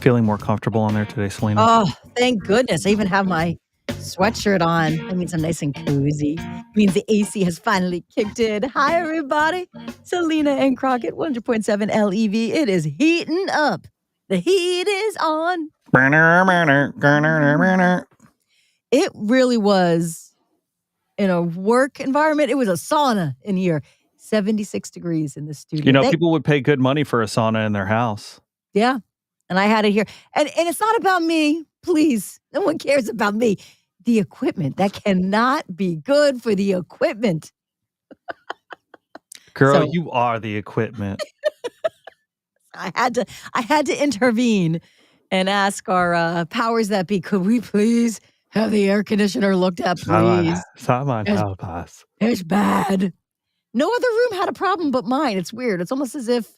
Feeling more comfortable on there today, Selena? Oh, thank goodness. I even have my sweatshirt on. That means I'm nice and cozy. It means the AC has finally kicked in. Hi, everybody. Selena and Crockett, 100.7 LEV. It is heating up. The heat is on. It really was, in a work environment, it was a sauna in here. 76 degrees in the studio. You know, people would pay good money for a sauna in their house. Yeah. And I had it here. And it's not about me. Please. No one cares about me. The equipment. That cannot be good for the equipment. Girl, you are the equipment. I had to intervene and ask our powers that be, could we please have the air conditioner looked at, please? It's bad. No other room had a problem but mine. It's weird. It's almost as if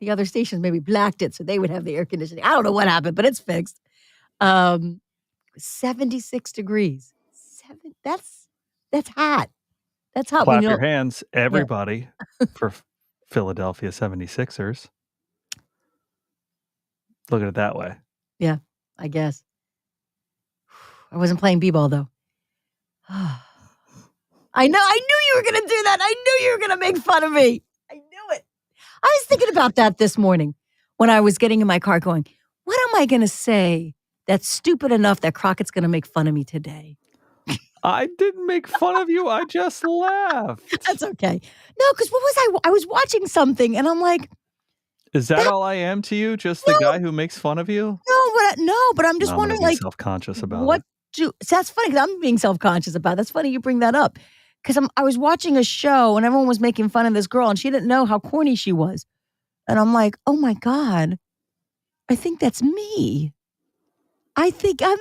the other stations maybe blacked it so they would have the air conditioning. I don't know what happened, but it's fixed. 76 degrees. That's hot. That's hot. Clap your hands, everybody, for Philadelphia 76ers. Look at it that way. Yeah, I guess. I wasn't playing b-ball, though. I knew you were going to do that. I knew you were going to make fun of me. I knew it. I was thinking about that this morning when I was getting in my car going, what am I going to say that's stupid enough that Crockett's going to make fun of me today? I didn't make fun of you. I just laughed. That's okay. No, because what was I was watching something and I'm like, is that all I am to you? Just the guy who makes fun of you? No, but I'm just wondering, like, self-conscious about it. That's funny because I'm being self-conscious about it. That's funny you bring that up. Because I was watching a show and everyone was making fun of this girl and she didn't know how corny she was. And I'm like, oh my God, I think that's me. I think I'm...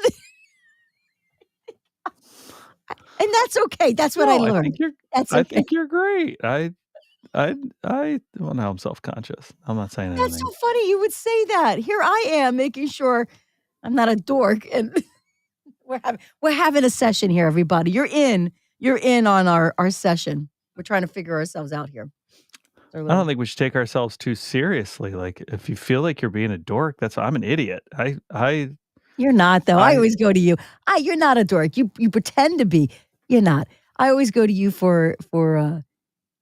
And that's okay. That's what I learned. I think you're great. Well, now I'm self-conscious. I'm not saying anything. That's so funny you would say that. Here I am making sure I'm not a dork. And we're having a session here, everybody. You're in on our session. We're trying to figure ourselves out here. I don't think we should take ourselves too seriously. Like, if you feel like you're being a dork, I'm an idiot. You're not, though. I always go to you. You're not a dork. You pretend to be. You're not. I always go to you for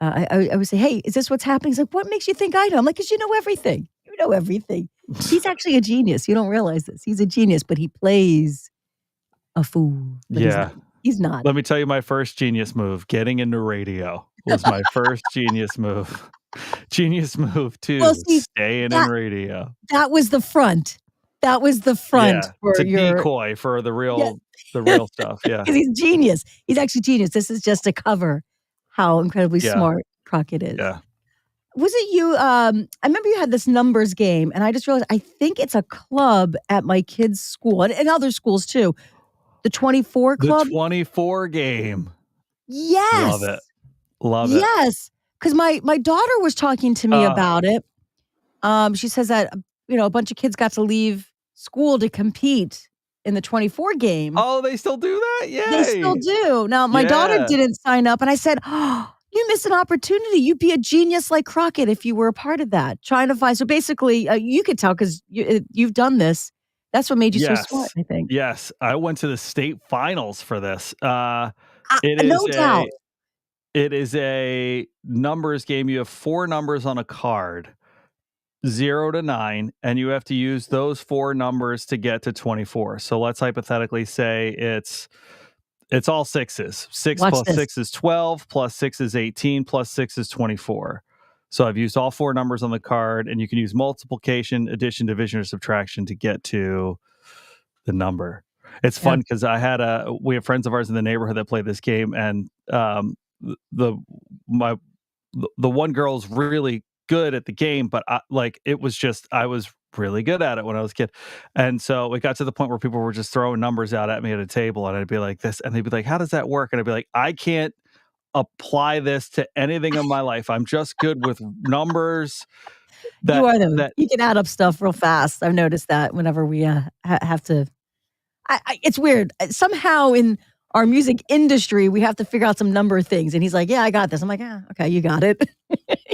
I would say, hey, is this what's happening? He's like, what makes you think I know? I'm like, because you know everything. You know everything. He's actually a genius. You don't realize this. He's a genius, but he plays a fool. But he's not. Let me tell you my first genius move. Getting into radio was my first genius move. Genius move, too. Well, staying in radio. That was the front. That was the front for it's a decoy for the real stuff. Yeah, because he's genius. He's actually genius. This is just to cover how incredibly smart Crockett is. Yeah. Was it you? I remember you had this numbers game, and I just realized I think it's a club at my kids' school and other schools too. The 24 club. The 24 game. Yes. Love it. Yes, because my daughter was talking to me about it. She says that a bunch of kids got to leave school to compete in the 24 game. Oh, they still do that? Yay. They still do. Now, my daughter didn't sign up, and I said, oh, you missed an opportunity. You'd be a genius like Crockett if you were a part of that. Trying to find, so basically, you could tell because you've done this. That's what made you so smart, I think. Yes, I went to the state finals for this. No doubt. It is a numbers game. You have 4 numbers on a card. 0 to 9, and you have to use those 4 numbers to get to 24. So let's hypothetically say it's all 6s. 6 plus 6 is 12, plus 6 is 18, plus 6 is 24. So I've used all 4 numbers on the card, and you can use multiplication, addition, division, or subtraction to get to the number. It's fun because we have friends of ours in the neighborhood that play this game, and the one girl's really good at the game, but I was really good at it when I was a kid. And so it got to the point where people were just throwing numbers out at me at a table, and I'd be like this, and they'd be like, how does that work? And I'd be like, I can't apply this to anything in my life. I'm just good with numbers. You are though. You can add up stuff real fast. I've noticed that whenever we have to. It's weird. Somehow in our music industry, we have to figure out some number of things. And he's like, yeah, I got this. I'm like, yeah, okay, you got it.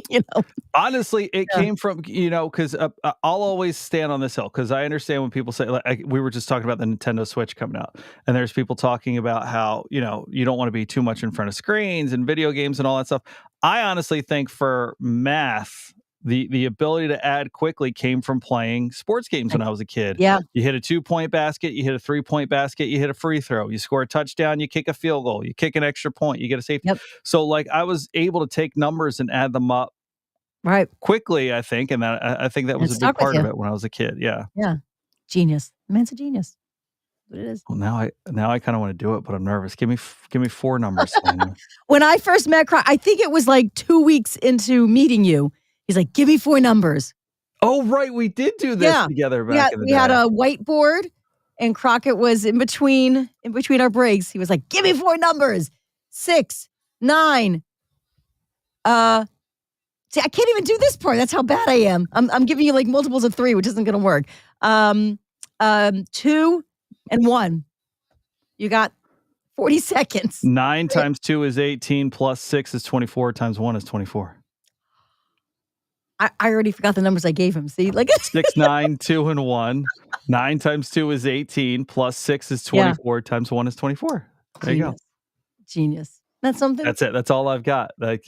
You know? Honestly, it came from, you know, because I'll always stand on this hill because I understand when people say, like, we were just talking about the Nintendo Switch coming out, and there's people talking about how, you know, you don't want to be too much in front of screens and video games and all that stuff. I honestly think for math, the ability to add quickly came from playing sports games when I was a kid. Yeah. You hit a 2-point basket, you hit a 3-point basket, you hit a free throw, you score a touchdown, you kick a field goal, you kick an extra point, you get a safety. Yep. So like I was able to take numbers and add them up quickly, I think, and I think that was a big part of it when I was a kid. Yeah. Yeah. Genius. The man's a genius. What it is. Well, now I kind of want to do it, but I'm nervous. Give me 4 numbers. When I first met Croc, I think it was like 2 weeks into meeting you. He's like, give me 4 numbers. Oh, right. We did do this together back in the day. We had a whiteboard, and Crockett was in between our breaks. He was like, give me 4 numbers. 6, 9. See, I can't even do this part. That's how bad I am. I'm giving you like multiples of 3, which isn't going to work. 2 and 1. You got 40 seconds. 9 times 2 is 18, plus 6 is 24, times 1 is 24. I already forgot the numbers I gave him. See, like 6, 9, 2, and 1. 9 times 2 is 18, plus 6 is 24, times 1 is 24. There you go. Genius. That's something. That's it. That's all I've got. Like,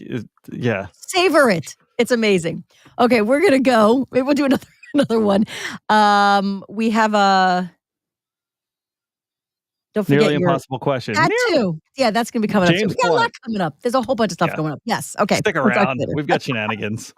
yeah. Savor it. It's amazing. Okay, we're gonna go. Maybe we'll do another one. We have a. Don't forget Nearly impossible question. That too. Yeah, that's gonna be coming up. James We got a lot coming up. There's a whole bunch of stuff going up. Yes. Okay. Stick around. We've got shenanigans.